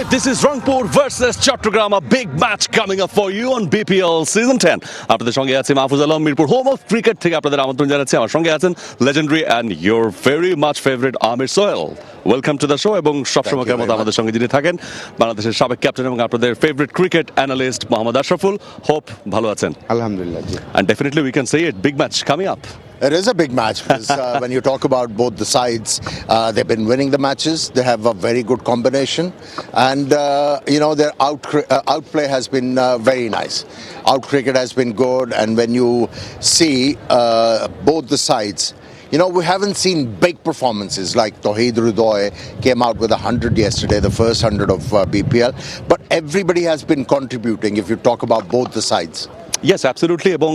right, this is Rangpur versus Chattogram, a big match coming up for you on BPL Season 10. আপনাদের সঙ্গে আছে Mahfuz Alam, Mirpur home of cricket থেকে আপনাদের আমন্ত্রণ জানাচ্ছি। আমার সঙ্গে আছেন legendary and your very much favorite Aamer Sohail. Welcome to the show. এবং সবসময়ের মতো আমাদের সঙ্গে যিনি থাকেন বাংলাদেশের সাবেক ক্যাপ্টেন এবং আপনাদের favourite cricket analyst Mohammad Ashraful. Hope ভালো আছেন? Alhamdulillah. And definitely we can say it, big match coming up. It is a big match because when you talk about both the sides, they've been winning the matches. They have a very good combination, and their outplay has been very nice. Out cricket has been good, and when you see both the sides, we haven't seen big performances like Tawheed Rudoy came out with 100 yesterday, the first 100 of BPL. But everybody has been contributing if you talk about both the sides. Yes absolutely. এবং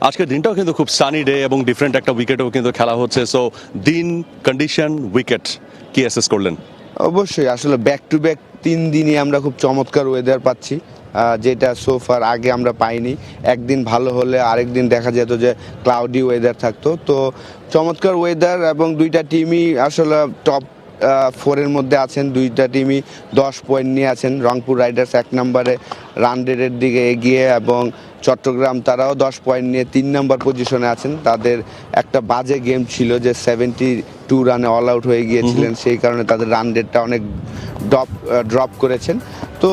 আজকের দিনটাও কিন্তু খুব sunny day এবং different একটা উইকেটও কিন্তু খেলা হচ্ছে। সো দিন, কন্ডিশন, উইকেট কি অ্যাসেস করলেন? অবশ্যই আসলে ব্যাক টু ব্যাক 3 দিনই আমরা খুব চমৎকার ওয়েদার পাচ্ছি, যেটা সোফার আগে আমরা পাইনি। একদিন ভালো হলে আরেকদিন দেখা যেত যে ক্লাউডি ওয়েদার থাকতো। তো চমৎকার ওয়েদার এবং দুইটা টিমই আসলে টপ 4-এর মধ্যে আছেন। দুইটা টিমই 10 পয়েন্ট নিয়ে আছেন। রংপুর রাইডার্স 1 নম্বরে রান রেটের দিকে এগিয়ে এবং চট্টগ্রাম তারাও 10 পয়েন্ট নিয়ে 3 নম্বর পজিশনে আছেন। তাদের একটা বাজে গেম ছিল যে 72 রানে অল আউট হয়ে গিয়েছিলেন, সেই কারণে তাদের রান রেটটা অনেক ড্রপ করেছেন। তো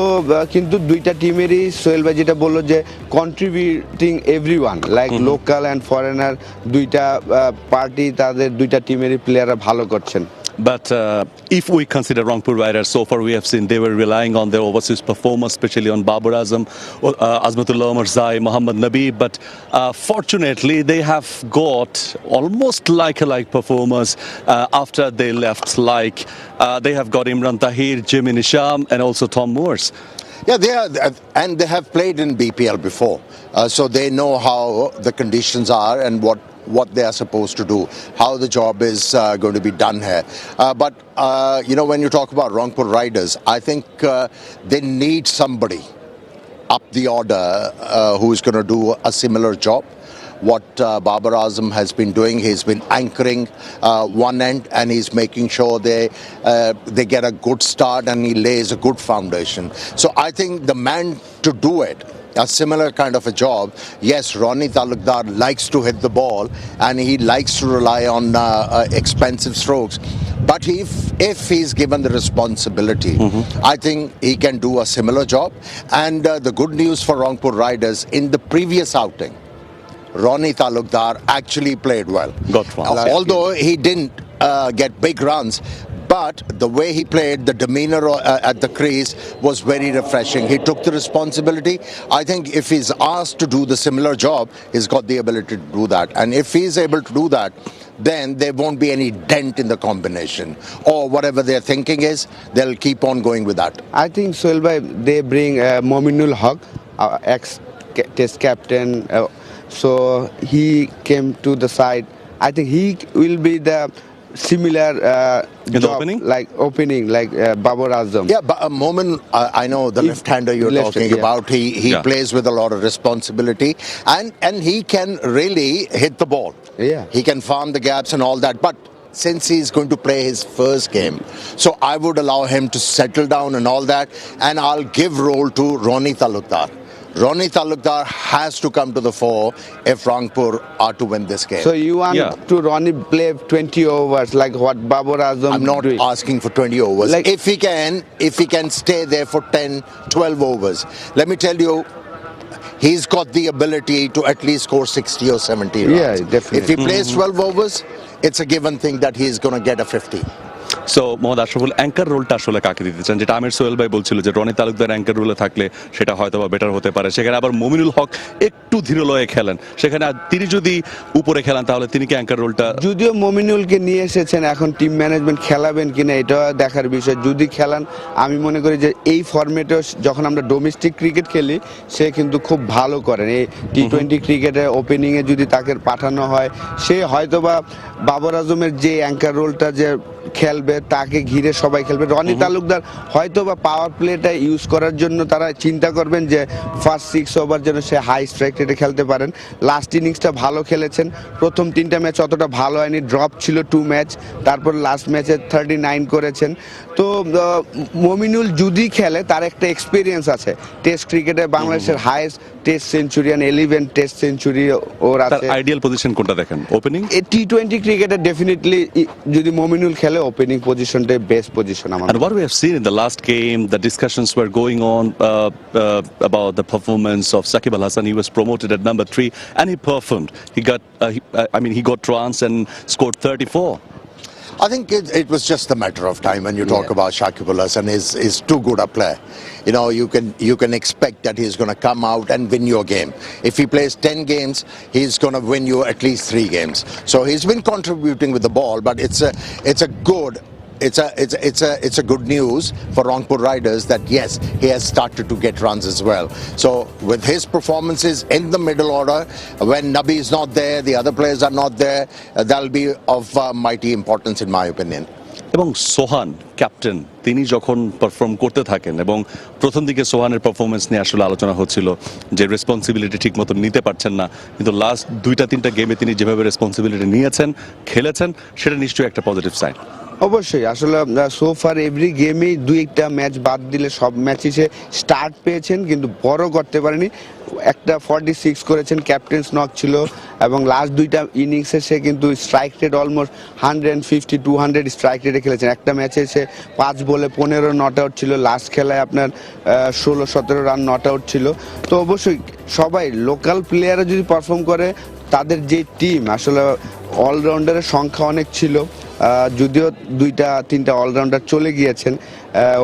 কিন্তু দুইটা টিমেরই সোহেল ভাই যেটা বললো যে contributing everyone like local and foreigner, দুইটা পার্টি তাদের দুইটা টিমেরই প্লেয়াররা ভালো করছেন। But if we consider Rangpur Riders, so far we have seen they were relying on their overseas performers, especially on Babar Azam, Azmatullah Omar Zai, Mohammad Nabi. But fortunately, they have got almost like performers after they left. Like they have got Imran Tahir, Jimmy Nisham, and also Tom Moores. Yeah, they are, and they have played in BPL before, so they know how the conditions are and what they are supposed to do, how the job is going to be done here. But when you talk about Rangpur Riders, I think they need somebody up the order who is going to do a similar job. What Babar Azam has been doing, he's been anchoring one end and he's making sure they get a good start and he lays a good foundation. So I think the man to do it, a similar kind of a job. Yes, Ronnie Talukdar likes to hit the ball and he likes to rely on expensive strokes. But if he's given the responsibility, I think he can do a similar job. And the good news for Rangpur Riders, in the previous outing, Ronnie Talukdar actually played well. Although he didn't get big runs, but the way he played, the demeanor at the crease was very refreshing. He took the responsibility. I think if he's asked to do the similar job, he's got the ability to do that. And if he's able to do that, then there won't be any dent in the combination. Or whatever their thinking is, they'll keep on going with that. I think Sohail bhai, they bring Mominul Haq, ex-test captain. So he came to the side. I think he will be the similar in job, the opening like Babar Azam. Yeah, but Momin, I know the left-hander you're talking about. He plays with a lot of responsibility and he can really hit the ball. Yeah, he can farm the gaps and all that. But since he's going to play his first game, so I would allow him to settle down and all that, and I'll give role to Ronnie Talukdar. Ronnie Talukdar has to come to the fore if Rangpur are to win this game. So you want to Ronnie play 20 overs like what Babar Azam? I'm not asking for 20 overs. Like, if he can stay there for 10, 12 overs, let me tell you, he's got the ability to at least score 60 or 70 runs. Yeah, definitely. If he plays 12 overs, it's a given thing that he's going to get a 50. So Mohammad Ashraful, anchor রোলটা আসলে কাকে দিতে চান? যেটা আমির সোহেল ভাই বলছিল যে Roni Talukdar anchor রোলে থাকলে সেটা হয়তো বা বেটার হতে পারে। সেখানে আবার মমিনুল হক একটু ধীরে লয়ে খেলেন, সেখানে তিনি যদি উপরে খেলেন তাহলে তিনি কি অ্যাঙ্কার রোলটা? যদিও মমিনুলকে নিয়ে এসেছেন, এখন টিম ম্যানেজমেন্ট খেলাবেন কিনা এটা দেখার বিষয়। যদি খেলান, আমি মনে করি যে এই ফরম্যাটে যখন আমরা ডোমেস্টিক ক্রিকেট খেলি সে কিন্তু খুব ভালো করেন। এই T20 ক্রিকেটে ওপেনিংয়ে যদি তাকে পাঠানো হয়, সে হয়তোবা বাবর আজমের যে অ্যাঙ্কার রোলটা যে খেলবে তাকে ঘিরে সবাই খেলবে। রনি তালুকদার হয়তো বা পাওয়ার প্লেটা ইউজ করার জন্য তারা চিন্তা করবেন যে ফার্স্ট 6 ওভার যেন সে হাই স্ট্রাইক রেটে খেলতে পারেন। লাস্ট ইনিংসটা ভালো খেলেছেন, প্রথম 3টা ম্যাচ অতটা ভালো হয়নি, ড্রপ ছিল 2 ম্যাচ, তারপর লাস্ট ম্যাচে 39 করেছেন। তো মমিনুল যদি খেলে তার একটা এক্সপিরিয়েন্স আছে, টেস্ট ক্রিকেটে বাংলাদেশের highest test centurion, 11 test century ওর আছে। আইডিয়াল পজিশন কোনটা দেখেন? ওপেনিং? T20 ক্রিকেটে ডেফিনেটলি যদি মমিনুল খেলে ওপেনিং পজিশনটাই বেস্ট পজিশন আমার। And what we have seen in the last game, the discussions were going on about the performance of Saqib Al Hasan. He was promoted at number 3 and he performed. He got runs and scored 34. I think it was just a matter of time when you talk about Shakib Al Hasan is too good a player. You know, you can expect that he's going to come out and win your game. If he plays 10 games, he's going to win you at least 3 games. So he's been contributing with the ball, but it's a good news for Rangpur Riders that yes, he has started to get runs as well. So with his performances in the middle order, when Nabi is not there, the other players are not there, that'll be of mighty importance in my opinion. এবং সোহান captain তিনি যখন perform করতে থাকেন, এবং প্রথম দিকে সোহানের performance নিয়ে আসলে আলোচনা হচ্ছিল যে রেসপন্সিবিলিটি ঠিক মতো নিতে পারছেন না, কিন্তু লাস্ট 2-3টা গেমে তিনি যেভাবে রেসপন্সিবিলিটি নিয়েছেন, খেলেছেন, সেটা নিশ্চয়ই একটা পজিটিভ সাইন। অবশ্যই, আসলে সোফার এভরি গেমেই 2-1টা ম্যাচ বাদ দিলে সব ম্যাচই সে স্টার্ট পেয়েছেন কিন্তু বড় করতে পারেনি। একটা 46 করেছেন, ক্যাপ্টেন্স নক ছিল, এবং লাস্ট 2টা ইনিংসে সে কিন্তু স্ট্রাইক রেট অলমোস্ট 150-200 স্ট্রাইক রেটে খেলেছেন। একটা ম্যাচে সে 5 বলে 15 নট আউট ছিল, লাস্ট খেলায় আপনার 16-17 রান নট আউট ছিল। তো অবশ্যই সবাই লোকাল প্লেয়াররা যদি পারফর্ম করে, তাদের যে টিম আসলে অলরাউন্ডারের সংখ্যা অনেক ছিল, যদিও 2-3টা অলরাউন্ডার চলে গিয়েছেন,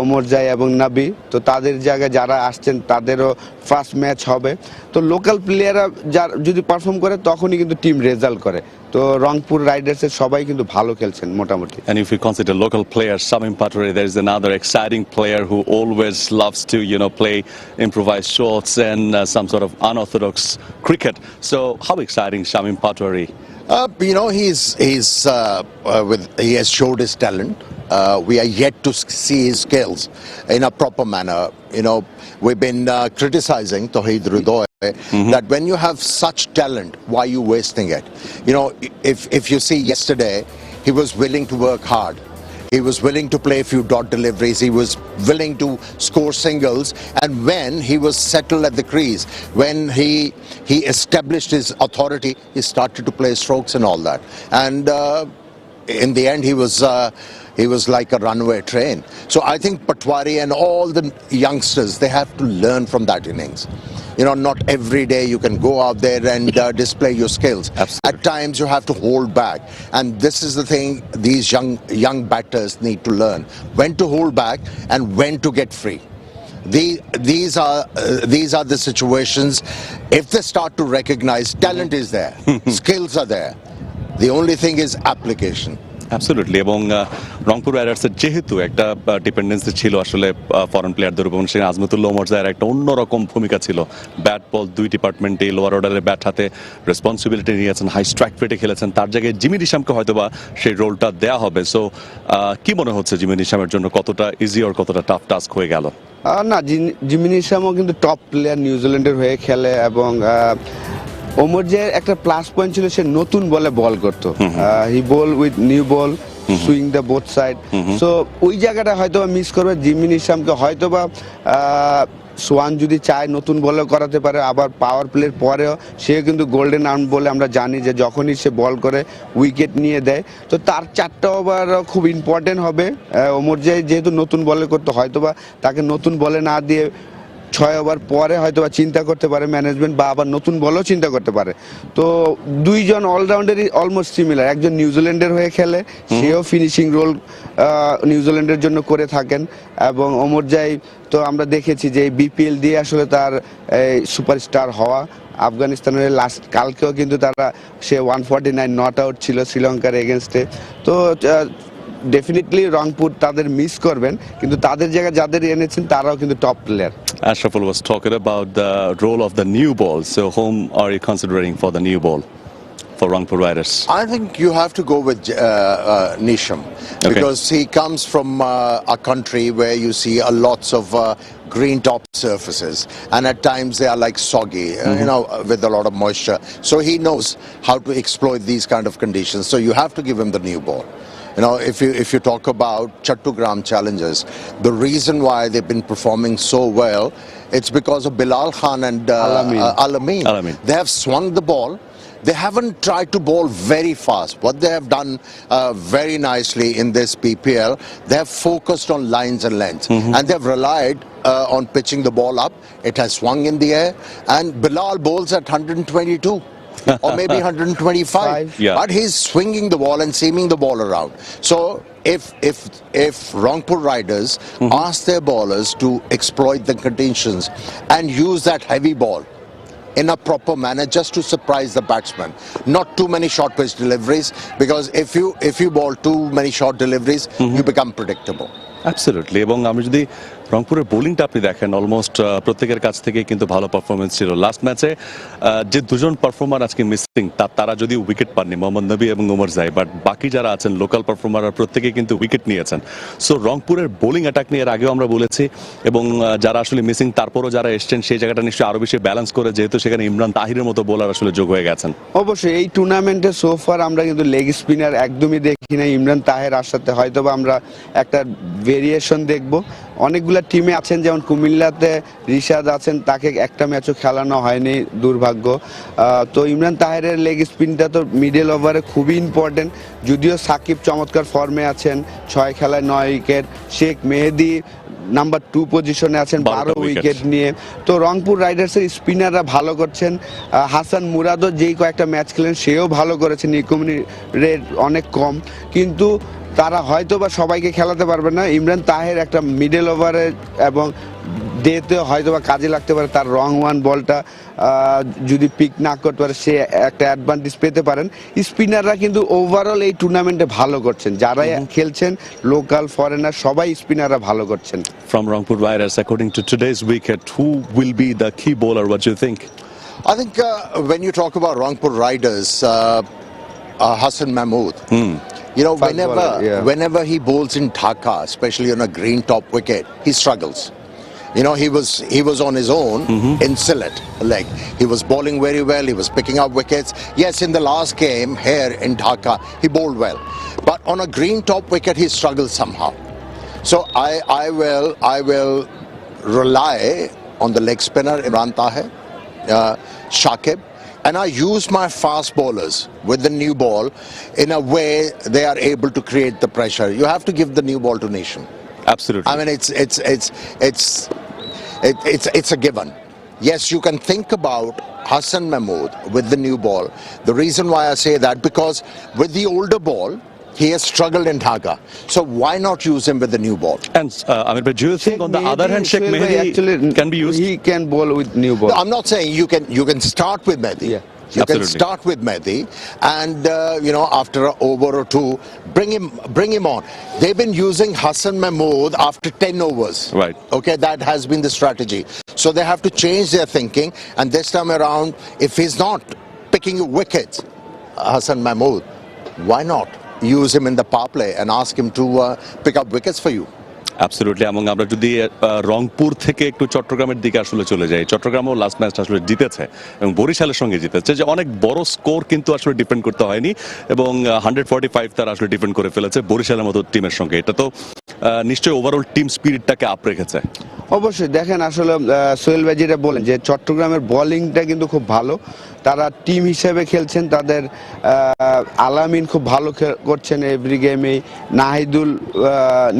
ওমর জাই এবং নাবি, তো তাদের জায়গায় যারা আসছেন তাদেরও ফার্স্ট ম্যাচ হবে। তো লোকাল প্লেয়াররা যদি পারফর্ম করে তখনই কিন্তু টিম রেজাল্ট করে। তো রংপুর রাইডার্সের সবাই কিন্তু ভালো খেলছেন মোটামুটি। And if you consider local players, Shamim Patoure, there is another exciting player who always loves to, play improvised shots and some sort of unorthodox cricket. So how exciting Shamim Patoure? He has showed his talent. We are yet to see his skills in a proper manner. We've been criticizing Tawheed Rudoy that when you have such talent, why are you wasting it? If you see yesterday, he was willing to work hard. He was willing to play a few dot deliveries. He was willing to score singles. And when he was settled at the crease, when he established his authority, he started to play strokes and all that. And in the end, he was like a runaway train. So I think Patwari and all the youngsters, they have to learn from that innings. Not every day you can go out there and display your skills. Absolutely. At times you have to hold back, and this is the thing these young batters need to learn: when to hold back and when to get free. These are the situations. If they start to recognize talent is there, skills are there, the only thing is application. Absolutely. এবং রংপুর রাইডার্সের যেহেতু একটা dependency ছিল আসলে foreign প্লেয়ারদের উপর, সেখানে আজমতুল্লাহ ওমর জায়ের একটা অন্যরকম ভূমিকা ছিল। ব্যাট বল 2 ডিপার্টমেন্টে লোয়ার অর্ডারের ব্যাট হাতে রেসপন্সিবিলিটি নিয়েছেন, হাই স্ট্রাইক রেটে খেলেছেন। তার জায়গায় জিমি নিশামকে হয়তোবা সেই রোলটা দেওয়া হবে। সো কি মনে হচ্ছে জিমি নিশামের জন্য কতটা ইজি আর কতটা টাফ টাস্ক হয়ে গেল? না, জিমি নিশামও কিন্তু টপ প্লেয়ার, নিউজিল্যান্ডের হয়ে খেলে, এবং ওমর জায়ের একটা প্লাস পয়েন্ট ছিল সে নতুন বলে বল করতো। He bowl with new ball, swing the both side. So ওই জায়গাটা হয়তো মিস করবে জিমি নিশামকে। হয়তোবা সোয়ান যদি চায় নতুন বলে করাতে পারে, আবার পাওয়ার প্লের পরেও সেও কিন্তু গোল্ডেন আর্ম বলে আমরা জানি যে যখনই সে বল করে উইকেট নিয়ে দেয়। তো তার 4টা ওভার খুব ইম্পর্টেন্ট হবে। ওমর জাই যেহেতু নতুন বলে করতে, হয়তোবা তাকে নতুন বলে না দিয়ে 6 ওভার পরে হয়তোবা চিন্তা করতে পারে ম্যানেজমেন্ট, বা আবার নতুন বলেও চিন্তা করতে পারে। তো দুইজন অলরাউন্ডারই অলমোস্ট সিমিলার। একজন নিউজিল্যান্ডের হয়ে খেলে, সেও ফিনিশিং রোল নিউজিল্যান্ডের জন্য করে থাকেন, এবং ওমর জাই তো আমরা দেখেছি যে বিপিএল দিয়ে আসলে তার সুপারস্টার হওয়া। আফগানিস্তানের লাস্ট কালকেও কিন্তু সে 149 নট আউট ছিল শ্রীলঙ্কার এগেনস্টে। তো ডেফিনেটলি রংপুর তাদের মিস করবেন, কিন্তু তাদের জায়গায় যাদের এনেছেন তারাও কিন্তু top player. Ashraful was talking about the role of the new ball. So whom are you considering for the new ball? for Rangpur Riders? I think you have to go with Nisham because he comes from a country where you see lots of green top surfaces, and at times they are like soggy, with a lot of moisture. So he knows how to exploit these kind of conditions. So you have to give him the new ball. If you talk about Chattogram challenges, the reason why they've been performing so well, it's because of Bilal Khan and Alamin. They have swung the ball. They haven't tried to bowl very fast. What they have done very nicely in this BPL, they have focused on lines and lengths, and they've relied on pitching the ball up. It has swung in the air, and Bilal bowls at 122. Or maybe 125, but he's swinging the ball and seaming the ball around. So if Rangpur Riders ask their bowlers to exploit the conditions and use that heavy ball in a proper manner just to surprise the batsman, not too many short pitch deliveries, because if you bowl too many short deliveries, you become predictable. Absolutely. এবং আমি যদি রংপুরের বোলিংটা আপনি দেখেন, almost প্রত্যেকের কাছ থেকে কিন্তু ভালো পারফরমেন্স ছিল। লাস্ট ম্যাচে যে দুজন পারফর্মার আজকে মিসিং, তারা যদিও উইকেট পাননি, মোহাম্মদ নবী এবং ওমর জাই, বাট বাকি যারা আছেন লোকাল পারফর্মাররা প্রত্যেকে কিন্তু উইকেট নিয়েছেন। সো রংপুরের বোলিং অ্যাটাক নিয়ে এর আগেও আমরা বলেছি, এবং যারা আসলে মিসিং তারপরও যারা এসছেন সেই জায়গাটা নিশ্চয়ই আরো বেশি ব্যালেন্স করে, যেহেতু সেখানে ইমরান তাহিরের মতো বোলার আসলে যোগ হয়ে গেছেন। অবশ্যই এই টুর্নামেন্টে সোফার আমরা কিন্তু লেগ স্পিনার একদমই দেখি না। ইমরান তাহের আসাতে হয়তো বা আমরা একটা ভেরিয়েশন দেখব। অনেকগুলো টিমে আছেন, যেমন কুমিল্লাতে রিশাদ আছেন, তাকে একটা ম্যাচও খেলানো হয়নি, দুর্ভাগ্য। তো ইমরান তাহেরের লেগ স্পিনটা তো মিডল ওভারে খুবই ইম্পর্টেন্ট। যদিও সাকিব চমৎকার ফর্মে আছেন, 6 খেলায় 9 উইকেট। শেখ মেহেদি নাম্বার 2 পজিশনে আছেন 12 উইকেট নিয়ে। তো রংপুর রাইডার্সের স্পিনাররা ভালো করছেন। হাসান মুরাদও যেই কয়েকটা ম্যাচ খেলেন সেও ভালো করেছেন, ইকোনমি রেট অনেক কম, কিন্তু তারা হয়তো বা সবাইকে খেলাতে পারবে না। ইমরান তাহের একটা মিডল ওভারে এবং ডেতে হয়তো বা কাজে লাগতে পারে। তার রং ওয়ান বলটা যদি পিক না করতে পারে, সে একটা অ্যাডভান্টেজ পেতে পারেন। স্পিনাররা কিন্তু ওভারঅল এই টুর্নামেন্টে ভালো করছেন, যারা খেলছেন লোকাল ফরেনার সবাই স্পিনাররা ভালো করছেন। From Rangpur Riders, according to today's wicket, who will be the key bowler? What do you think? I think when you talk about Rangpur Riders, Hassan Mahmood. Whenever he bowls in Dhaka, especially on a green top wicket, he struggles. He was on his own in Sylhet leg. He was bowling very well. He was picking up wickets. Yes, in the last game here in Dhaka, he bowled well, but on a green top wicket, he struggled somehow. So I will rely on the leg spinner Imran Tahir, Shakib. And I use my fast bowlers with the new ball in a way they are able to create the pressure. You have to give the new ball to Nation. Absolutely. I mean, it's a given. Yes, you can think about Hassan Mahmood with the new ball. The reason why I say that, because with the older ball, he has struggled in Dhaka. So why not use him with the new ball? And but do you think on the other hand, Sheikh Mehdi actually can be used? He can bowl with new ball. No, I'm not saying you can start with Mehdi. Yeah. You Absolutely. can start with Mehdi, and after an over or two, bring him on. They've been using Hassan Mahmood after 10 overs. Right. Okay, that has been the strategy. So they have to change their thinking, and this time around, if he's not picking wickets, Hassan Mahmood, why not use him in the power play and ask him to pick up wickets for you? Absolutely. এবং আমরা যদি রংপুর থেকে একটু চট্টগ্রামের দিকে আসলে চলে যাই, চট্টগ্রামও লাস্ট ম্যাচটা আসলে জিতেছে এবং বরিশালের সঙ্গে জিতেছে, যে অনেক বড় স্কোর কিন্তু আসলে ডিপেন্ড করতে হয়নি, এবং 145 তারা আসলে ডিপেন্ড করে ফেলেছে বরিশালের মতো টিমের সঙ্গে। এটা তো নিশ্চয়ই ওভারঅল টিম স্পিরিটটাকে আপ রেখেছে। অবশ্যই দেখেন, আসলে সোহেল ভাই যেটা বলেন যে চট্টগ্রামের বোলিংটা কিন্তু খুব ভালো, তারা টিম হিসেবে খেলছেন। তাদের আলামিন খুব ভালো করছেন এভরি গেমে,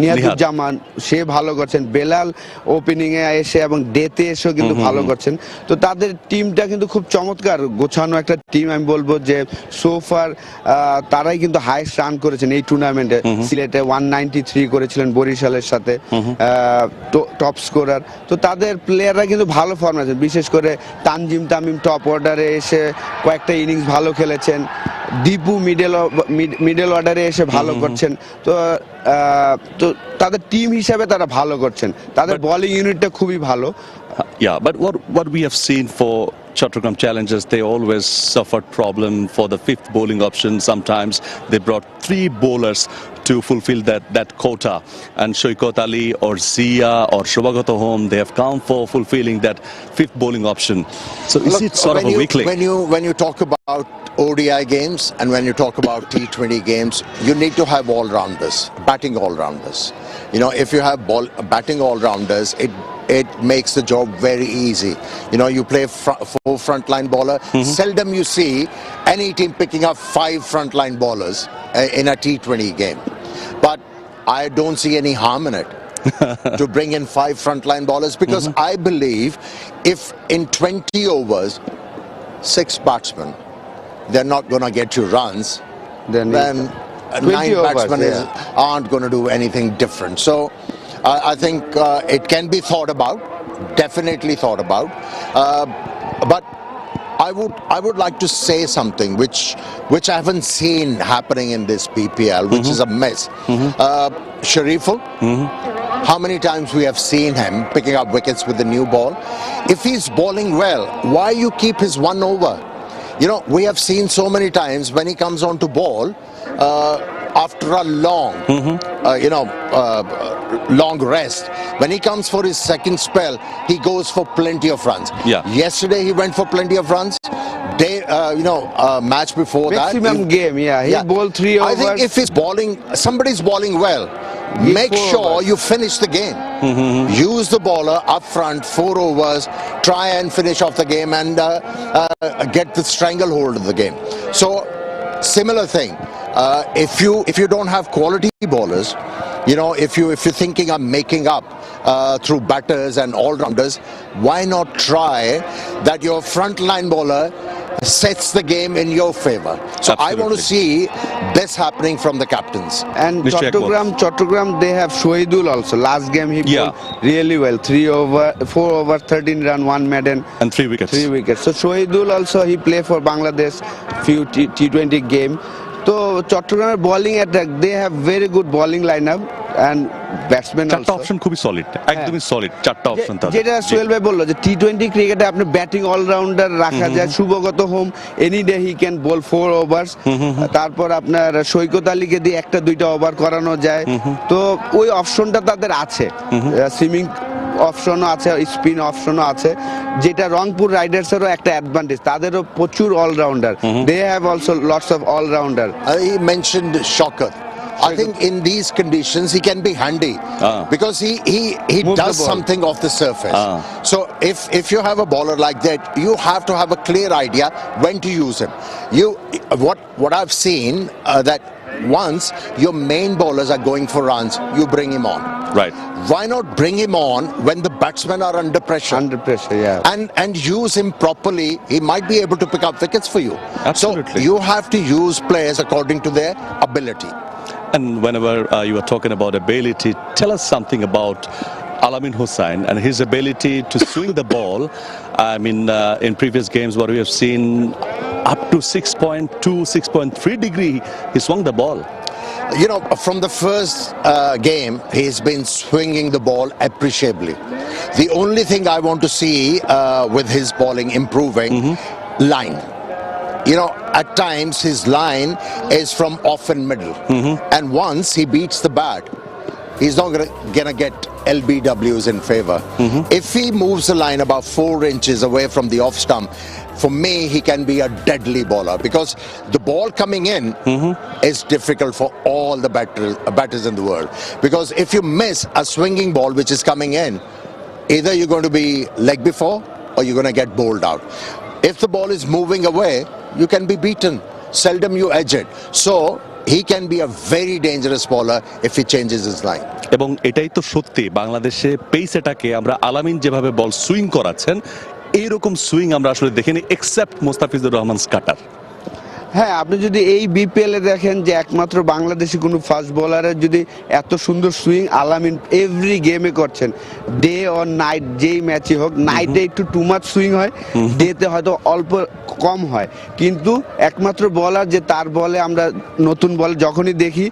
নিয়াজুজ্জামান সে ভালো করছেন, বেলাল ওপেনিং এ এসে এবং ডেতে এসেও কিন্তু ভালো করছেন। তো তাদের টিমটা কিন্তু খুব চমৎকার গোছানো একটা টিম। আমি বলবো যে সোফার তারাই কিন্তু হাইস্ট রান করেছেন এই টুর্নামেন্টে। সিলেটে 193 করেছিলেন বরিশালের সাথে, টপ স্কোরার। তো তাদের প্লেয়াররা কিন্তু ভালো ফর্মে আছেন, বিশেষ করে তানজিম তামিম টপ অর্ডারে এসে কয়েকটা ইনিংস ভালো খেলেছেন, দীপু মিডল অর্ডারে এসে ভালো করছেন। তো তাদের টিম হিসাবে তারা ভালো করছেন, তাদের বোলিং ইউনিটটা খুবই ভালো। Yeah, but what we have seen for Chattogram Challengers, they always suffered problem for the fifth bowling option. Sometimes they brought three bowlers to fulfill that quota, and Shoykot Ali or Zia or Shobhagato Home, they have come for fulfilling that fifth bowling option. So is it sort of a weak link? When you talk about ODI games and when you talk about T20 games, you need to have all-rounders, batting all-rounders. You know, if you have batting all-rounders, it makes the job very easy. You know, you play four frontline bowler. Seldom you see any team picking up 5 frontline bowlers in a T20 game. But I don't see any harm in it to bring in 5 frontline bowlers, because I believe if in 20 overs, 6 batsmen, they're not going to get you runs, then 9 batsmen aren't going to do anything different. So I think it can be thought about, definitely thought about, but I would like to say something which I haven't seen happening in this BPL, which is a mess. Shariful, how many times we have seen him picking up wickets with the new ball? If he's bowling well, why you keep his 1 over? You know, we have seen so many times when he comes on to bowl, after a long, long rest, when he comes for his second spell, he goes for plenty of runs. Yeah. Yesterday he went for plenty of runs. Match before maximum that, game, he bowled 3 overs. I think if he's bowling, somebody's bowling well, make sure you finish the game. Use the bowler up front, 4 overs, try and finish off the game and get the stranglehold of the game. So similar thing, if you don't have quality bowlers, you know, if you're thinking of making up through batters and all-rounders, why not try that your frontline bowler sets the game in your favor? So Absolutely. I want to see this happening from the captains. And Chattogram, they have Shohidul also. Last game he bowled really well. 4 over, 13 run, 1 maiden. And 3 wickets. 3 wickets. So Shohidul also, he play for Bangladesh few T20 game. So Chattogramer bowling attack, they have very good bowling lineup and batsmen চারটা also. Option খুবই solid, একদমই solid চারটা option তাদের। যেটা সোহেল ভাই বললো যে T20 ক্রিকেটে আপনি ব্যাটিং অলরাউন্ডার রাখা যায়। Shuvagata Hom any day he can bowl 4 overs. তারপর আপনার সৈকত আলীকে দিয়ে 1-2 ওভার করানো যায়। তো ওই অপশনটা তাদের আছে, সুইমিং অপশনও আছে, স্পিন অপশনও আছে, যেটা রংপুর রাইডার্সেরও একটা অ্যাডভান্টেজ, তাদেরও প্রচুর allrounder. They have also lots of allrounder. He mentioned Shokat. I think in these conditions he can be handy because he does something off the surface. So if you have a bowler like that, you have to have a clear idea when to use him. What I've seen that once your main bowlers are going for runs, you bring him on. Right. Why not bring him on when the batsmen are under pressure? Under pressure, yeah. And use him properly. He might be able to pick up wickets for you. Absolutely. So you have to use players according to their ability. And whenever you are talking about ability, tell us something about Alamin Hussain and his ability to swing the ball. I mean, in previous games, what we have seen, up to 6.2, 6.3 degree, he swung the ball. You know, from the first game, he's been swinging the ball appreciably. The only thing I want to see with his bowling improving, line. You know, at times his line is from off and middle, and once he beats the bat, he's not gonna get LBWs in favor. If he moves the line about 4 inches away from the off stump, for me he can be a deadly bowler, because the ball coming in is difficult for all the batters in the world. Because if you miss a swinging ball which is coming in, either you're going to be leg before or you're going to get bowled out. If the ball is moving away, you can be beaten. Seldom you edge it. So he can be a very dangerous bowler if he changes his line. এবং এটাই তো সত্যি, বাংলাদেশে pace অ্যাটাকে আমরা আলামিন যেভাবে বল swing করাচ্ছেন, এইরকম সুইং আমরা আসলে দেখিনি এক্সেপ্ট মোস্তাফিজুর রহমান স্কাটার। হ্যাঁ, আপনি যদি এই বিপিএল এ দেখেন যে একমাত্র বাংলাদেশি কোনো ফাস্ট বোলারের যদি এত সুন্দর সুইং আলামিন এভরি গেমে করছেন, ডে অর নাইট যেই ম্যাচই হোক, নাইটে একটু টু মাচ সুইং হয়, ডেতে হয়তো অল্প কম হয়, কিন্তু একমাত্র বলার যে তার বলে আমরা নতুন বল যখনই দেখি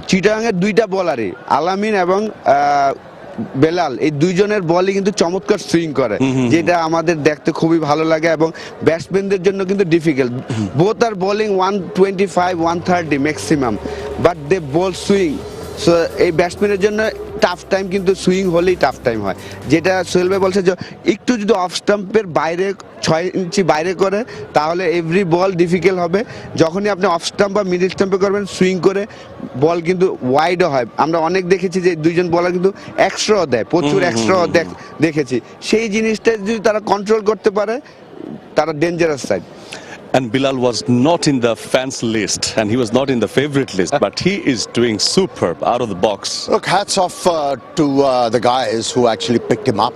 চিটাগাংয়ের 2টা বলারই আলামিন এবং বেলাল, এই দুইজনের বলই কিন্তু চমৎকার সুইং করে, যেটা আমাদের দেখতে খুবই ভালো লাগে এবং ব্যাটসম্যানদের জন্য কিন্তু ডিফিকাল্ট। বোথ আর bowling 125 130 maximum, but they bowl swing. So এই ব্যাটসম্যানের জন্য টাফ টাইম, কিন্তু সুইং হলেই টাফ টাইম হয়। যেটা সোহেল ভাই বলছে যে একটু যদি অফ স্টাম্পের বাইরে 6 ইঞ্চি বাইরে করে তাহলে এভরি বল ডিফিকাল্ট হবে। যখনই আপনি অফ স্টাম্প বা মিডল স্টাম্পে করবেন সুইং করে, বল কিন্তু ওয়াইডও হয়। আমরা অনেক দেখেছি যে দুইজন বলার কিন্তু এক্সট্রাও দেয়, প্রচুর এক্সট্রাও দেখেছি। সেই জিনিসটা যদি তারা কন্ট্রোল করতে পারে, তারা dangerous side. And Bilal was not in the fans list and he was not in the favorite list, but he is doing superb out of the box. Look, hats off to the guys who actually picked him up.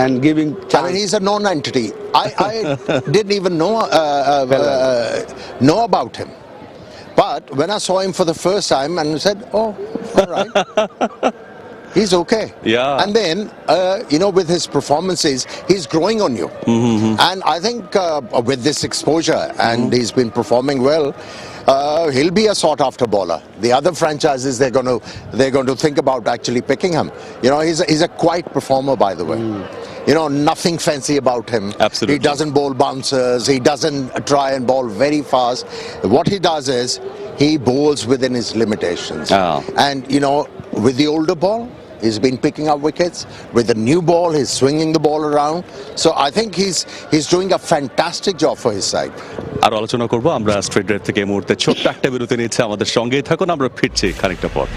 And giving I chance. mean, he's a known entity. I didn't even know about him. But when I saw him for the first time and said, oh, all right, he's okay. Yeah. And then, with his performances, he's growing on you. And I think with this exposure, and he's been performing well, he'll be a sought-after bowler. The other franchises, they're going to think about actually picking him. He's a quiet performer, by the way. Nothing fancy about him. Absolutely. He doesn't bowl bouncers. He doesn't try and bowl very fast. What he does is he bowls within his limitations. Oh. And, with the older ball, he's been picking up wickets. With the new ball, he's swinging the ball around. So I think he's doing a fantastic job for his side. আর আলোচনা করব আমরা straight drive থেকে এই মুহূর্তে ছোট্ট একটা বিরতি নিচ্ছে, আমাদের সঙ্গেই থাকুন, আমরা ফিরছি খানিকটা পর।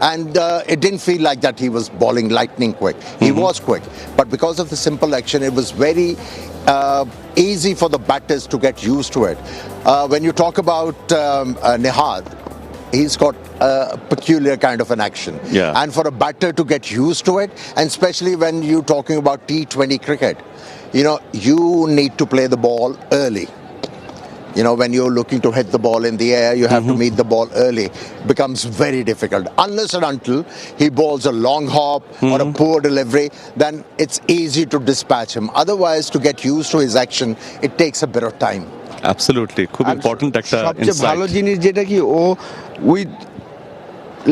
And it didn't feel like that he was bowling lightning quick. He was quick. But because of the simple action, it was very easy for the batters to get used to it. When you talk about Nihad, he's got a peculiar kind of an action. Yeah. And for a batter to get used to it, and especially when you're talking about T20 cricket, you need to play the ball early. When you're looking to hit the ball in the air, you have to meet the ball early. Becomes very difficult. Unless and until he bowls a long hop or a poor delivery, then it's easy to dispatch him. Otherwise, to get used to his action, it takes a bit of time. Absolutely, খুব important একটা সবচেয়ে ভালো insight. জিনিস যেটা কি ও with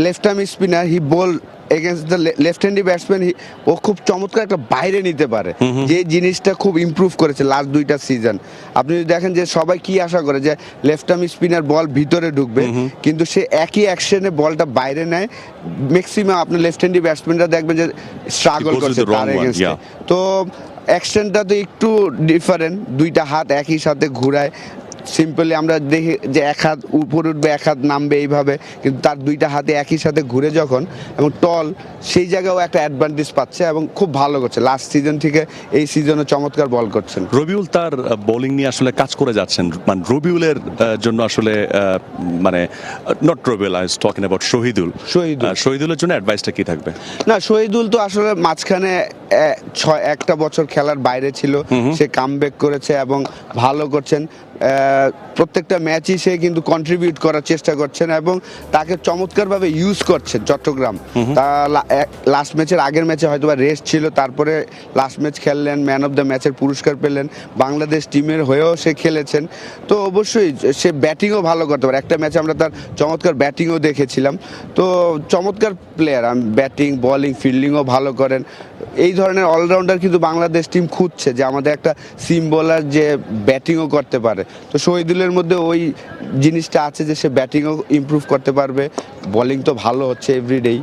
left arm spinner he bowl against the left handy batsman ও খুব চমৎকার একটা বাইরে নিতে পারে, যে জিনিসটা খুব ইমপ্রুভ করেছে লাস্ট 2টা সিজন। আপনি যদি দেখেন যে সবাই কি আশা করে যে লেফট আর্ম স্পিনার বল ভিতরে ঢুকবে, কিন্তু সে একই অ্যাকশনে বলটা বাইরে নেয়। ম্যাক্সিমাম আপনি লেফট হ্যান্ডি ব্যাটসম্যানরা দেখবেন যে স্ট্রাগল করছে তার এগেনস্টে। তো অ্যাকশনটা তো একটু ডিফারেন্ট, 2টা হাত একই সাথে ঘুরায়। সিম্পলি আমরা দেখি যে এক হাত উপরে উঠবে এক হাত নামবে এইভাবে, কিন্তু তার 2টা হাতে একই সাথে ঘুরে যখন এবং টল, সেই জায়গাও একটা অ্যাডভান্টেজ পাচ্ছে এবং খুব ভালো করছে। লাস্ট সিজন থেকে এই সিজনে চমৎকার বল করছেন। রবিউল তার বোলিং নিয়ে আসলে কাজ করে যাচ্ছেন, মানে রবিউলের জন্য আসলে মানে not Rabiul, I was talking about শহীদুলের জন্য অ্যাডভাইসটা কি থাকবে? না, শহীদুল তো আসলে মাঝখানে একটা বছর খেলার বাইরে ছিল, সে কামব্যাক করেছে এবং ভালো করছেন। প্রত্যেকটা ম্যাচই সে কিন্তু কন্ট্রিবিউট করার চেষ্টা করছেন এবং তাকে চমৎকারভাবে ইউজ করছেন চট্টগ্রাম। তা লাস্ট ম্যাচের আগের ম্যাচে হয়তো বা রেস্ট ছিল, তারপরে লাস্ট ম্যাচ খেললেন, ম্যান অফ দ্য ম্যাচের পুরস্কার পেলেন, বাংলাদেশ টিমের হয়েও সে খেলেছেন। তো অবশ্যই সে ব্যাটিংও ভালো করতে পারে। একটা ম্যাচে আমরা তার চমৎকার ব্যাটিংও দেখেছিলাম। তো চমৎকার প্লেয়ার, ব্যাটিং বোলিং ফিল্ডিংও ভালো করেন। এই ধরনের অলরাউন্ডার কিন্তু বাংলাদেশ টিম খুঁজছে, যে আমাদের একটা সিম বোলার যে ব্যাটিংও করতে পারে। তো শহীদুলের মধ্যে ওই জিনিসটা আছে যে সে ব্যাটিংও ইমপ্রুভ করতে পারবে, বোলিং তো ভালো হচ্ছে এভরিডেই।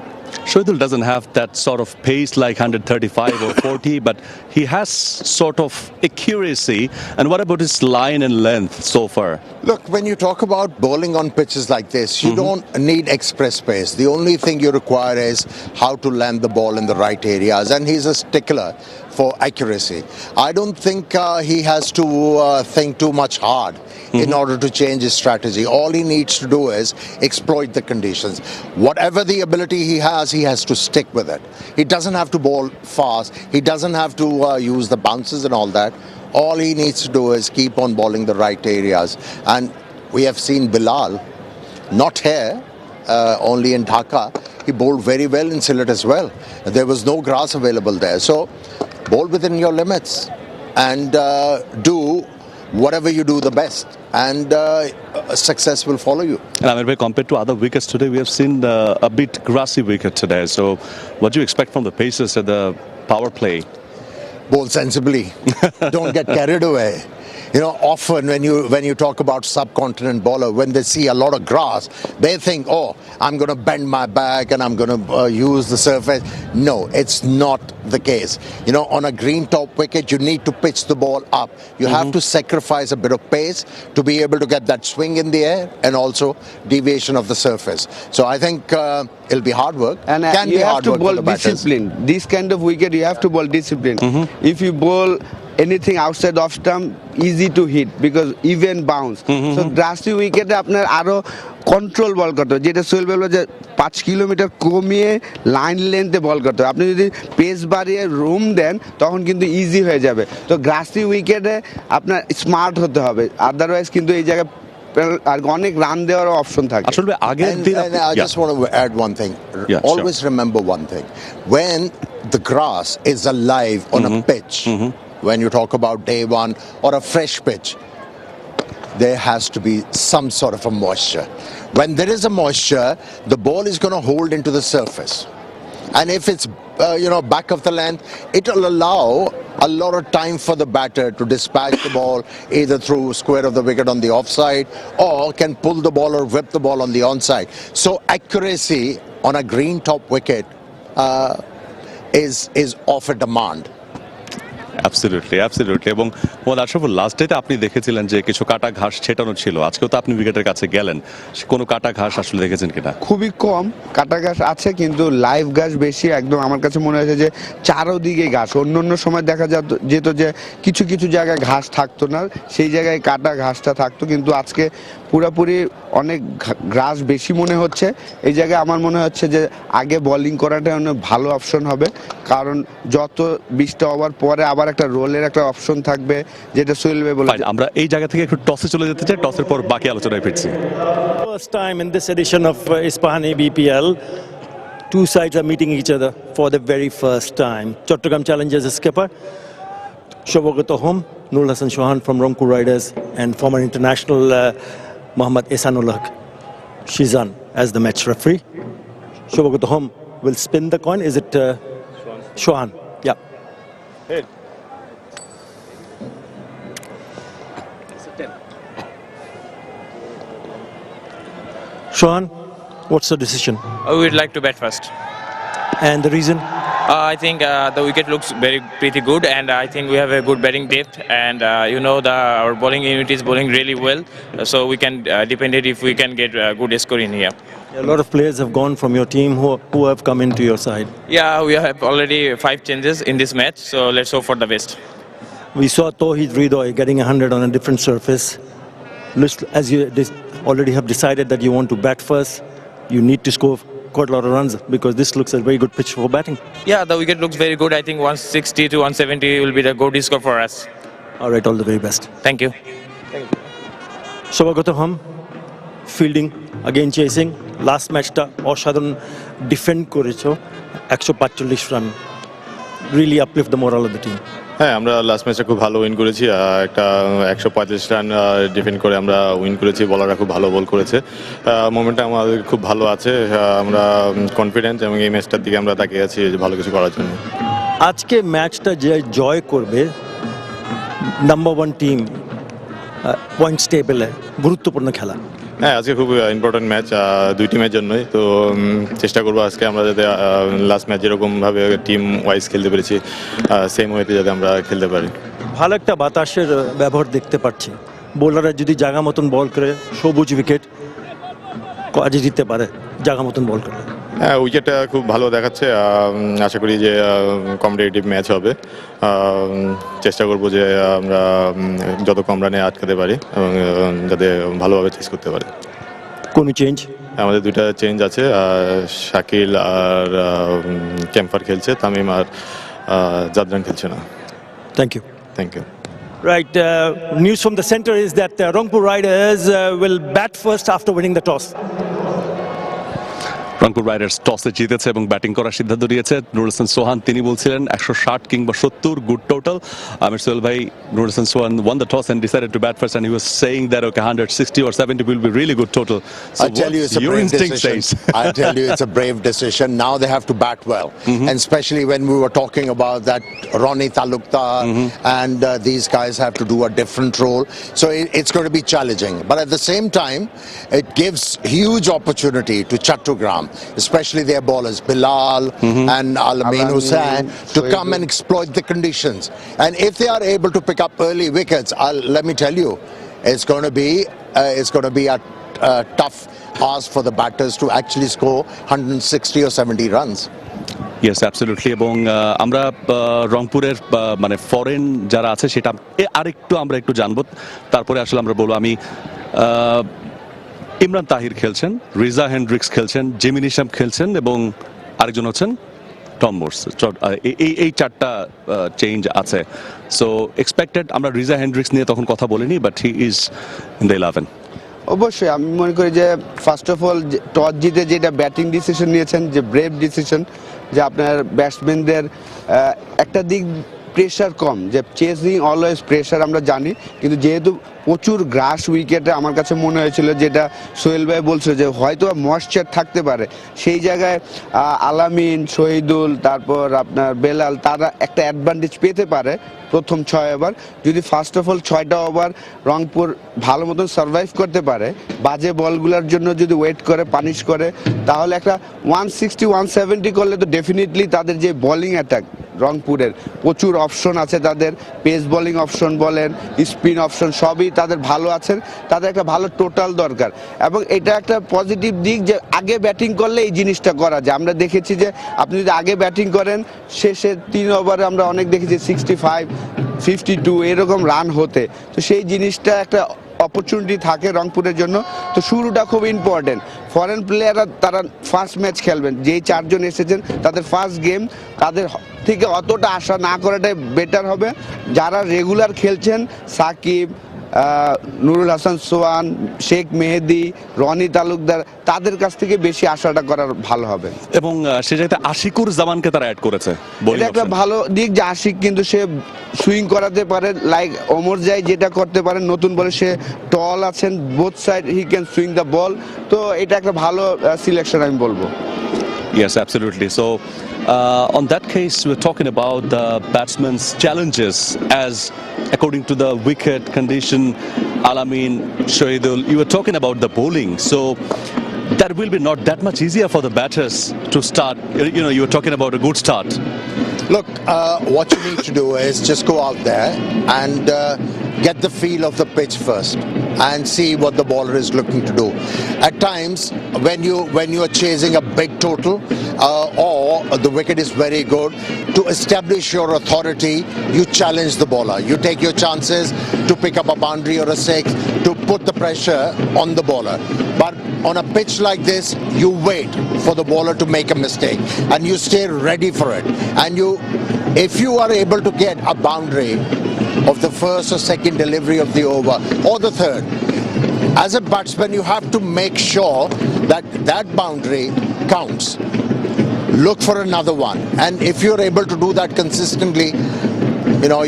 Shoaib doesn't have that sort of pace like 135 or 40, but he has sort of accuracy. And what about his line and length so far? Look, when you talk about bowling on pitches like this, you don't need express pace. The only thing you require is how to land the ball in the right areas. And he's a stickler for accuracy. I don't think he has to think too much hard in order to change his strategy. All he needs to do is exploit the conditions. Whatever the ability he has to stick with it. He doesn't have to bowl fast. He doesn't have to use the bounces and all that. All he needs to do is keep on bowling the right areas. And we have seen Bilal, not here, only in Dhaka. He bowled very well in Sylhet as well. There was no grass available there. So bowl within your limits and do whatever you do the best, and success will follow you. And I mean, compared to other wickets today, we have seen a bit grassy wicket today. So what do you expect from the Pacers at the power play? Bowl sensibly. Don't get carried away. Often when you talk about subcontinent bowler, when they see a lot of grass, they think, oh, I'm going to bend my back and I'm going to use the surface. No, it's not the case. On a green top wicket, you need to pitch the ball up. You have to sacrifice a bit of pace to be able to get that swing in the air and also deviation of the surface. So I think it'll be hard work. And you have to bowl discipline. This kind of wicket, you have to bowl discipline. If you bowl anything outside off stump, easy to hit because even bounce. So grassy উইকেটে আপনার আরো control বল করতে হবে, যেটা সোহেল বলল যে 5 kilometre কমিয়ে line লেন্থে বল করতে হবে। আপনি যদি পেস বাড়িয়ে রুম দেন তখন কিন্তু ইজি হয়ে যাবে। তো গ্রাসি উইকেটে আপনার স্মার্ট হতে হবে, আদারওয়াইজ কিন্তু এই জায়গায় আর অনেক রান দেওয়ার অপশন থাকে। আসলে আগের দিন I just want to add one thing. Always remember one thing. When the grass is alive on a pitch, when you talk about day one or a fresh pitch, there has to be some sort of a moisture. When there is a moisture, the ball is going to hold into the surface. And if it's back of the length, it will allow a lot of time for the batter to dispatch the ball either through square of the wicket on the offside, or can pull the ball or whip the ball on the onside. So accuracy on a green top wicket is of a demand. Absolutely এবং Mohammad Ashraful last ডেতে আপনি দেখেছিলেন যে কিছু কাটা ঘাস ছেটানো ছিল, আজকেও তো আপনি উইকেটের কাছে গেলেন, কোনো কাটা ঘাস আসলে দেখেছেন কিনা? খুবই কম কাটা ঘাস আছে, কিন্তু লাইভ ঘাস বেশি। একদম আমার কাছে মনে হয়েছে যে চারোদিকে ঘাস। অন্য সময় দেখা যেত যে কিছু কিছু জায়গায় ঘাস থাকতো না, সেই জায়গায় কাটা ঘাসটা থাকতো, কিন্তু আজকে পুরাপুরি অনেক ঘাস বেশি মনে হচ্ছে। এই জায়গায় আমার মনে হচ্ছে যে আগে বোলিং করাটা অনেক ভালো অপশন হবে, কারণ যত 20টা ওভার পরে আবার একটা রোলের একটা অপশন থাকবে, যেটা সোহেল ভাই বলে। আমরা এই জায়গা থেকে একটু টসে চলে যেতে চাই, টসের পর বাকি আলোচনায় ফিরছি। First time in this edition of Ispahani BPL, two sides are meeting each other for the very first time. Chattogram challenges a skipper, Shobogato Home, Nurul Hassan Chauhan from Rangpur Riders, and former international Mohammad Ehsanullah Shizan as the match referee. Shobogato Home will spin the coin. Is it Chauhan? Yeah. Head. Chauhan, what's the decision? We'd like to bat first. And the reason? I think the wicket looks pretty good, and I think we have a good batting depth, and our bowling unit is bowling really well, so we can depend it if we can get a good score in here. A lot of players have gone from your team who have come into your side. Yeah, we have already 5 changes in this match, so let's hope for the best. We saw Tauhid Ridoy getting 100 on a different surface. As you already have decided that you want to bat first, you need to score quite a lot of runs, because this looks a very good pitch for batting. Yeah, the wicket looks very good. I think 160 to 170 will be the good score for us. All right, all the very best. Thank you. Shobogato Home, fielding, again chasing. Last match ta অসাধারণ defend করেছো, 145 run. Really uplift the morale of the team. হ্যাঁ, আমরা last ম্যাচে খুব ভালো win করেছি, একটা 145 run defend করে আমরা উইন করেছি। বলাররা খুব ভালো বল করেছে, মোমেন্টটা আমাদের খুব ভালো আছে, আমরা কনফিডেন্ট এবং এই ম্যাচটার দিকে আমরা তাকিয়ে আছি ভালো কিছু করার জন্য। আজকে ম্যাচটা যে জয় করবে, নাম্বার 1 টিম পয়েন্টস টেবিলে গুরুত্বপূর্ণ খেলা। হ্যাঁ, আজকে খুব ইম্পর্টেন্ট ম্যাচ দুই টিমের জন্যই, তো চেষ্টা করবো আজকে আমরা যাতে লাস্ট ম্যাচ যেরকমভাবে টিম ওয়াইজ খেলতে পেরেছি সেম ওয়েতে যাতে আমরা খেলতে পারি। ভালো একটা বাতাসের ব্যবহার দেখতে পাচ্ছি, বোলাররা যদি জায়গা মতন বল করে সবুজ উইকেট কাজে দিতে পারে, জায়গা মতন বল করে। হ্যাঁ, উইকেটটা খুব ভালো দেখাচ্ছে, আশা করি যে কম্পিটিটিভ ম্যাচ হবে। চেষ্টা করবো যে আমরা যত কম রানে আটকাতে পারি এবং যাতে ভালোভাবে চেস করতে পারি। কোনো চেঞ্জ? আমাদের 2টা চেঞ্জ আছে, শাকিল আর ক্যাম্পার খেলছে, তামিম আর জাদরান খেলছে না। Thank you. Thank you. Right, news from the center is that Rangpur Riders will bat first after winning the toss. Rangpur Riders টসে জিতেছে এবং ব্যাটিং করার সিদ্ধান্ত নিয়েছে। নুরুল হাসান সোহান তিনি বলছিলেন 160 কিংবা 70 গুড টোটাল। আমির সোহেল ভাই, নুরুল হাসান সোহান won the toss and decided to bat first, and he was saying that okay, 160 or 70 will be really good total. So I tell you, it's a your brave instinct decision. says? I tell you, it's a brave decision. Now they have to bat well, and especially when we were talking about that Ronnie Talukdar and these guys have to do a different role. So it's going to be challenging. But at the same time, it gives huge opportunity to Chattogram, especially their bowlers Bilal and Alamin Hussain, to come and exploit the conditions. And if they are able to pick up early wickets, let me tell you, it's going to be a tough ask for the batters to actually score 160 or 70 runs. Yes, absolutely. এবং আমরা রংপুরের মানে foreign যারা আছে সেটা আমরা একটু জানবো, তারপরে আসলে আমরা বলবো। আমি ইমরান তাহির খেলছেন, রিজা হেন্ড্রিক্স খেলছেন, জিমি নিশাম খেলছেন এবং আরেকজন হচ্ছেন টম মোর্স। এই 4টা চেঞ্জ আছে। সো এক্সপেক্টেড, আমরা রিজা হেন্ড্রিক্স নিয়ে তখন কথা বলিনি, but he is in the 11। অবশ্যই আমি মনে করি যে ফার্স্ট অফ অল টস জিতে যেটা ব্যাটিং ডিসিশন নিয়েছেন, যে ব্রেভ ডিসিশন, যে আপনার ব্যাটসম্যানদের একটা দিক প্রেশার কম, যে চেজিং অলওয়েজ প্রেশার আমরা জানি, কিন্তু যেহেতু প্রচুর গ্রাস উইকেটে আমার কাছে মনে হয়েছিল, যেটা সোহেল ভাই বলছে যে হয়তো ময়েশ্চার থাকতে পারে, সেই জায়গায় আলামিন, শহীদুল, তারপর আপনার বেলাল, তারা একটা অ্যাডভান্টেজ পেতে পারে প্রথম 6 ওভার। যদি ফার্স্ট অফ অল 6টা ওভার রংপুর ভালো মতন সার্ভাইভ করতে পারে, বাজে বলগুলোর জন্য যদি ওয়েট করে, পানিশ করে, তাহলে একটা 160 170 করলে তো ডেফিনেটলি তাদের যে বোলিং অ্যাটাক রংপুরের প্রচুর অপশন আছে তাদের, পেস বোলিং অপশন বলেন, স্পিন অপশন সবই তাদের ভালো আছে, তাদের একটা ভালো টোটাল দরকার। এবং এটা একটা পজিটিভ দিক যে আগে ব্যাটিং করলে এই জিনিসটা করা যায়। আমরা দেখেছি যে আপনি যদি আগে ব্যাটিং করেন শেষে 3 ওভারে আমরা অনেক দেখেছি 65, 52 এরকম রান হতে, তো সেই জিনিসটা একটা অপরচুনিটি থাকে রংপুরের জন্য। তো শুরুটা খুব ইম্পর্টেন্ট। ফরেন প্লেয়াররা তারা ফার্স্ট ম্যাচ খেলবেন, যেই 4 জন এসেছেন তাদের ফার্স্ট গেম, তাদের থেকে অতটা আশা না করাটাই বেটার হবে। যারা রেগুলার খেলছেন সাকিব, নুরুল হাসান সোহান, শেখ মেহেদি, রনি তালুকদার, তাদের কাছ থেকে বেশি আশাটা করার ভালো হবে। এবং সে জায়গাতে আশিকুর জামানকে তারা অ্যাড করেছে। এটা একটা ভালো দিক যে আশিক কিন্তু সে সুইং করাতে পারে, লাইক ওমর জাই যেটা করতে পারেন নতুন বলে, সে টল আছেন, both side he can swing the ball. তো এটা একটা ভালো সিলেকশন আমি বলবো। Yes, absolutely. So, on that case, we're talking about the batsman's challenges as according to the wicket condition. Alamin, Shahidul, you were talking about the bowling. So, that will be not that much easier for the batters to start. You know, you were talking about a good start. Look, what you need to do is just go out there and get the feel of the pitch first and see what the bowler is looking to do. At times, when you are chasing a big total or the wicket is very good, to establish your authority, you challenge the bowler. You take your chances to pick up a boundary or a six to put the pressure on the bowler. But on a pitch like this, you wait for the bowler to make a mistake and you stay ready for it. And if you are able to get a boundary of the first or second delivery of the over or the third, as a batsman you have to make sure that that boundary counts. Look for another one, and if you're able to do that consistently, you know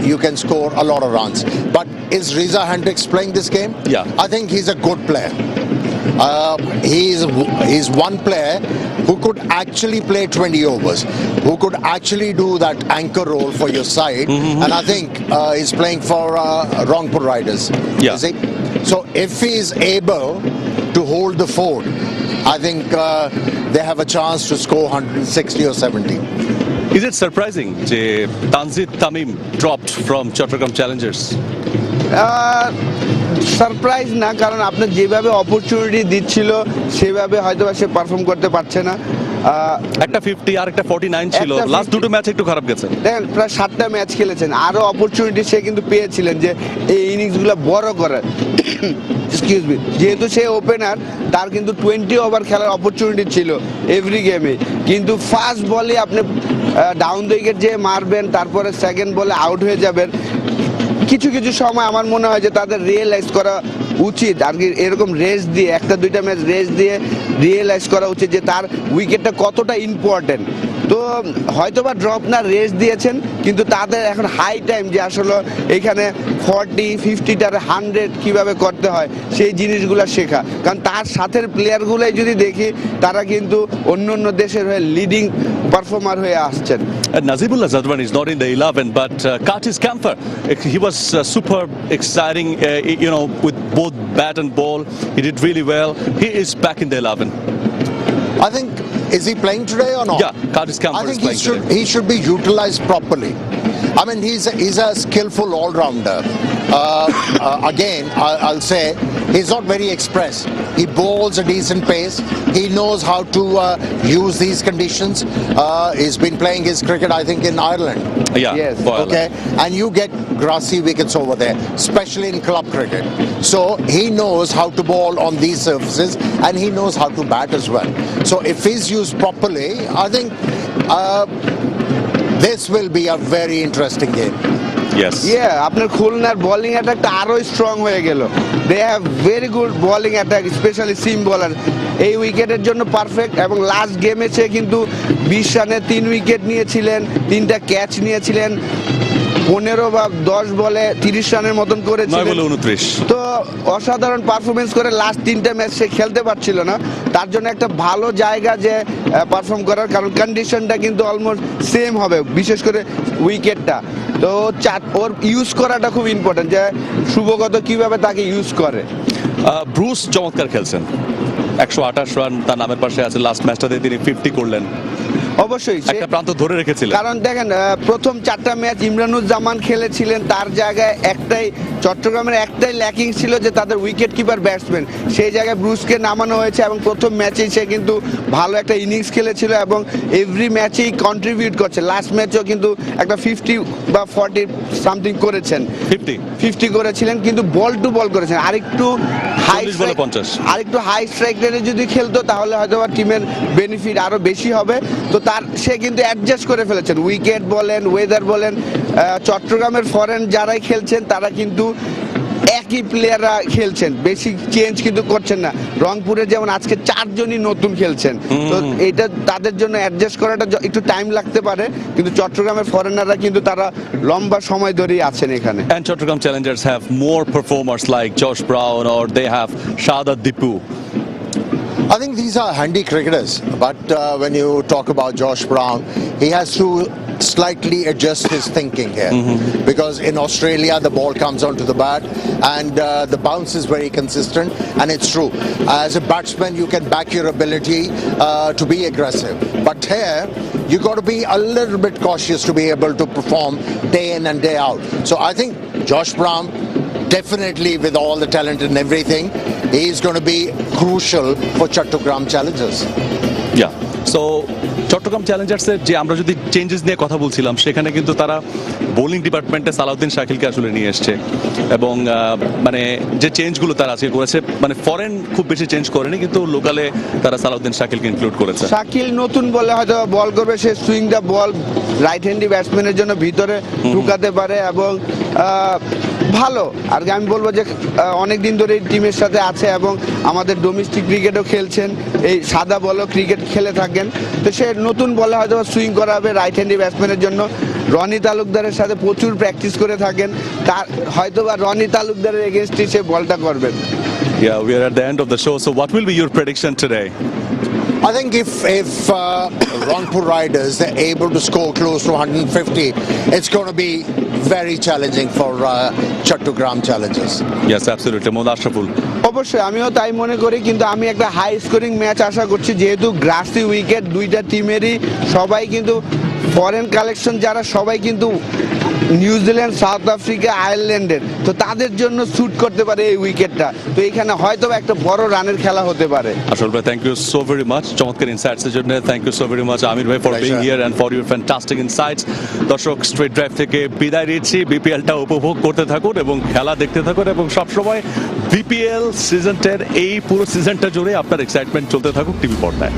you can score a lot of runs. But is Reza Hendricks playing this game? Yeah, I think he's a good player. He's one player who could actually play 20 overs, who could actually do that anchor role for your side, and I think he's playing for Rangpur Riders. Yeah. Is he? So if he's able to hold the fort, I think they have a chance to score 160 or 70. is it surprising that Tanzit Tamim dropped from Chattogram Challengers? Surprise না, কারণ আপনার যেভাবে opportunity দিচ্ছিল সেভাবে হয়তো সে perform করতে পারছে না। একটা 50 আর একটা 49 ছিল, একটা লাস্ট 50 দুটো ম্যাচ একটু খারাপ গেছে। দেখেন প্রায় 7টা ম্যাচ খেলেছেন, আরো অপরচুনিটি সে কিন্তু পেয়েছিলেন যে এই ইনিংসগুলো বড় করার। এক্সকিউজ মি, যেহেতু সে ওপেনার, তার কিন্তু 20 ওভার খেলার অপরচুনিটি ছিল এভরি গেমে, কিন্তু ফার্স্ট বলে আপনি ডাউন দ্য উইকেট যে মারবেন, তারপরে সেকেন্ড বলে আউট হয়ে যাবেন। কিছু কিছু সময় আমার মনে হয় যে তাদের রিয়েলাইজ করা উচিত আর কি, এরকম রেস্ট দিয়ে 1-2টা ম্যাচ রেস্ট দিয়ে রিয়েলাইজ করা উচিত যে তার উইকেটটা কতটা ইম্পর্টেন্ট। তো হয়তোবা ড্রপ না রেস্ট দিয়েছেন, কিন্তু তাদের এখন হাই টাইম যে আসলে এখানে 40, 50টার 100 কিভাবে করতে হয় সেই জিনিসগুলো শেখা। কারণ তার সাথের প্লেয়ারগুলোই যদি দেখি তারা কিন্তু অন্য অন্য দেশের হয়ে লিডিং পারফর্মার হয়ে আসছেন। Nazibullah Zadwan is not in the 11, but Curtis Camphor, he was superb, exciting, you know, with both bat and ball. He did really well. He is back in the 11. I think, is he playing today or not? Yeah, Curtis Camphor I think is playing today. he should be utilized properly. I mean, he's a skillful all-rounder. Again, I'll say he's not very express. He bowls a decent pace. He knows how to use these conditions. He's been playing his cricket, I think, in Ireland. Yeah, Yes. for Ireland. Okay, and you get grassy wickets over there, especially in club cricket. So he knows how to bowl on these surfaces, and he knows how to bat as well. So if he's used properly, I think this will be a very interesting game. Yes. আপনার খুলনার bowling অ্যাটাকটা আরো strong হয়ে গেল। They have very good bowling attack, specially seam bowler এই উইকেটের জন্য perfect. এবং last গেমে সে কিন্তু 20 রানে 3 উইকেট নিয়েছিলেন, 3টা ক্যাচ নিয়েছিলেন, 15 বা 10 বলে 30 রানের মতন করেছিলেন। 9 বলে 29। তো অসাধারণ পারফরমেন্স করে লাস্ট 3টা ম্যাচ সে খেলতে পারছিল না, তার জন্য একটা ভালো জায়গা যে পারফর্ম করার, কারণ কন্ডিশনটা কিন্তু অলমোস্ট সেম হবে, বিশেষ করে উইকেটটা। তো ওর ইউজ করাটা খুব ইম্পর্টেন্ট, যে শুভগত কিভাবে তাকে ইউজ করে। ব্রুস চমৎকার খেলছেন, 128 রান তার নামের পাশে আছে। লাস্ট ম্যাচটাতে তিনি 50 করলেন। অবশ্যই একটা প্রান্ত ধরে রেখেছিলেন। কারণ দেখেন প্রথম 4টা ম্যাচ ইমরানুজ্জামান খেলেছিলেন, তার জায়গায় চট্টগ্রামের একটাই ল্যাকিং ছিল যে তাদের উইকেট কিপার ব্যাটসম্যান, সেই জায়গায় ব্রুসকে নামানো হয়েছে এবং প্রথম ম্যাচেই সে কিন্তু ভালো একটা ইনিংস খেলেছিল এবং এভরি ম্যাচেই কন্ট্রিবিউট করছে। লাস্ট ম্যাচেও কিন্তু একটা 50 বা 40 সামথিং করেছেন, 50 করেছিলেন, কিন্তু বল টু বল করেছেন। আরেকটু হাই স্ট্রাইক রেটে যদি খেলতো তাহলে হয়তো টিমের বেনিফিট আরো বেশি হবে। তো সে কিন্তু অ্যাডজাস্ট করে ফেলেছেন, উইকেট বলেন, ওয়েদার বলেন। চট্টগ্রামের ফরেন যারাই খেলছেন তারা কিন্তু একই প্লেয়াররা খেলছেন, বেশি চেঞ্জ কিন্তু করছেন না। রংপুরে যেমন আজকে 4 জনই নতুন খেলছেন, তো এটা তাদের জন্য অ্যাডজাস্ট করাটা একটু টাইম লাগতে পারে, কিন্তু চট্টগ্রামের ফরেনাররা কিন্তু তারা লম্বা সময় ধরেই আছেন এখানে। And Chattogram Challengers have more performers like Josh Brown or they have Shada Dipu. I think these are handy cricketers, but when you talk about Josh Brown, he has to slightly adjust his thinking here, because in Australia the ball comes onto the bat and the bounce is very consistent, and it's true. As a batsman you can back your ability to be aggressive, but here you got to be a little bit cautious to be able to perform day in and day out. So I think Josh Brown, definitely with all the talent and everything, he is going to be crucial for Chattogram Challengers. Yeah. So Chittagong চ্যালেঞ্জার্সের যে আমরা যদি changes নিয়ে কথা বলছিলাম, সেখানে কিন্তু তারা bowling ডিপার্টমেন্টে সালাউদ্দিন শাকিলকে আসলে নিয়ে এসছে এবং মানে যে চেঞ্জগুলো তারা আজকে করেছে, মানে ফরেন খুব বেশি চেঞ্জ করেনি, কিন্তু লোকালে তারা সালাউদ্দিন শাকিলকে ইনক্লুড করেছে। শাকিল নতুন বলে হয়তো বল করবে, সে সুইং দা বল রাইট হ্যান্ডি ব্যাটসম্যানের জন্য ভিতরে ঢুকাতে পারে এবং ভালো। আর আমি বলবো যে অনেকদিন ধরে এই টিমের সাথে আছে এবং আমাদের ডোমেস্টিক ক্রিকেটও খেলছেন, এই সাদা বলও ক্রিকেট খেলে থাকেন। তো সে নতুন বলে হয়তো সুইং করাবে রাইট হ্যান্ডি ব্যাটসম্যানের জন্য। রনি তালুকদারের সাথে প্রচুর প্র্যাকটিস করে থাকেন, তার হয়তো বা রনি তালুকদারের এগেনস্টে সে বলটা করবেন। Yeah, we are at the end of the show. So what will be your prediction today? I think if Rangpur Riders are able to score close to 150, it's going to be very challenging for Chattogram Challengers. Yes, absolutely. Mohd Ashraful. অবশ্যই আমিও তাই মনে করি, কিন্তু আমি একটা high scoring match আশা করছি, যেহেতু গ্রাসি উইকেট দুইটা টিমেরই, সবাই কিন্তু ফরেন কালেকশন যারা সবাই কিন্তু নিউজিল্যান্ড, সাউথ আফ্রিকা, আয়ারল্যান্ডের, তো তাদের জন্য স্যুট করতে পারে এই উইকেটটা। তো এখানে হয়তো একটা বড় রানের খেলা হতে পারে। আসল ভাই, thank you so very much চমৎকার ইনসাইটস এর জন্য। Thank you so very much Amir ভাই for being here and for your fantastic insights. দর্শক, স্ট্রেট ড্রাইভ থেকে বিদায় নিচ্ছি। বিপিএলটা উপভোগ করতে থাকুন এবং খেলা দেখতে থাকুন এবং সবসময় বিপিএল সিজন 10 এই পুরো সিজনটা জুড়ে আপনার এক্সাইটমেন্ট চলতে থাকুক টিভি পর্দায়।